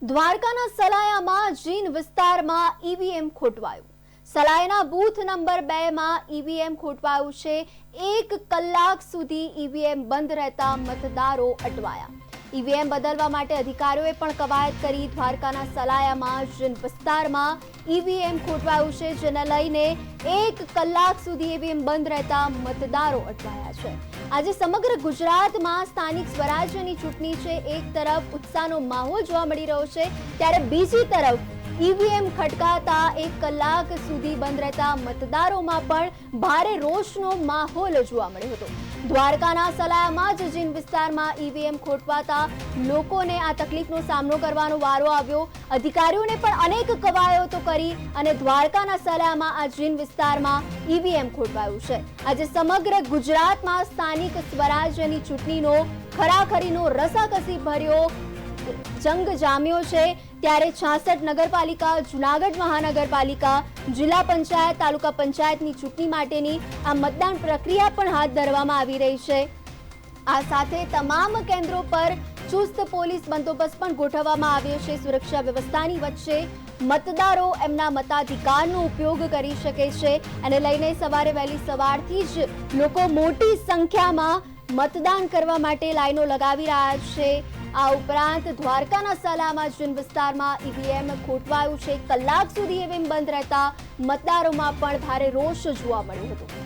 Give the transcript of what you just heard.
દ્વારકાના સલાયામાં જીન વિસ્તારમાં EVM ખોટવાયું. સલાયાના booth number 2 માં ઈવીએમ ખોટવાયું છે. 1 કલાક સુધી ઈવીએમ બંધ રહેતા મતદારો અટવાયા. ઈવીએમ બદલવા માટે અધિકારીઓએ પણ કવાયત કરી. દ્વારકાના સલાયામાં જીન વિસ્તારમાં ઈવીએમ ખોટવાયું છે, જેને લઈને 1 કલાક સુધી ઈવીએમ બંધ રહેતા મતદારો અટવાયા છે. આજે સમગ્ર ગુજરાતમાં સ્થાનિક સ્વરાજ્યની ચૂંટણી છે. એક તરફ ઉત્સાહનો માહોલ જોવા મળી રહ્યો છે, ત્યારે બીજી તરફ ઈવીએમ ખટકાતા 1 કલાક સુધી બંધ રહેતા મતદારોમાં પણ ભારે રોષનો માહોલ જોવા મળ્યો હતો. દ્વારકાના સલાયામાં જ જીન વિસ્તારમાં ઈવીએમ ખોટવાતા લોકોને આ તકલીફનો સામનો કરવાનો વારો આવ્યો. અધિકારીઓને પણ અનેક કવાયતો કરી અને દ્વારકાના સલાયામાં આ જીન વિસ્તારમાં ઈવીએમ ખોટવાયું છે. આજે સમગ્ર ગુજરાતમાં સ્થાનિક સ્વરાજ્યની ચૂંટણીનો ખરાખરીનો રસાકસી ભર્યો જંગ જામ્યો છે. ત્યારે 66 નગરપાલિકા, જૂનાગઢ મહાનગરપાલિકા, જિલ્લા પંચાયત, તાલુકા પંચાયતની ચૂંટણી માટેની આ મતદાન પ્રક્રિયા પણ હાથ ધરવામાં આવી રહી છે. આ સાથે તમામ કેન્દ્રો પર ચુસ્ત પોલીસ બંદોબસ્ત પણ ગોઠવવામાં આવ્યો છે. સુરક્ષા વ્યવસ્થાની વચ્ચે મતદારો એમના મતાધિકારનો ઉપયોગ કરી શકે છે. અને લઈને સવારે વહેલી સવારથી જ લોકો મોટી સંખ્યામાં મતદાન કરવા માટે લાઈનો લગાવી રહ્યા છે. આ ઉપરાંત દ્વારકાના સલાયામાં જીન વિસ્તારમાં ઈવીએમ ખોટવાયું છે. 1 કલાક સુધી ઈવીએમ બંધ રહેતા મતદારોમાં પણ ભારે રોષ જોવા મળ્યો હતો.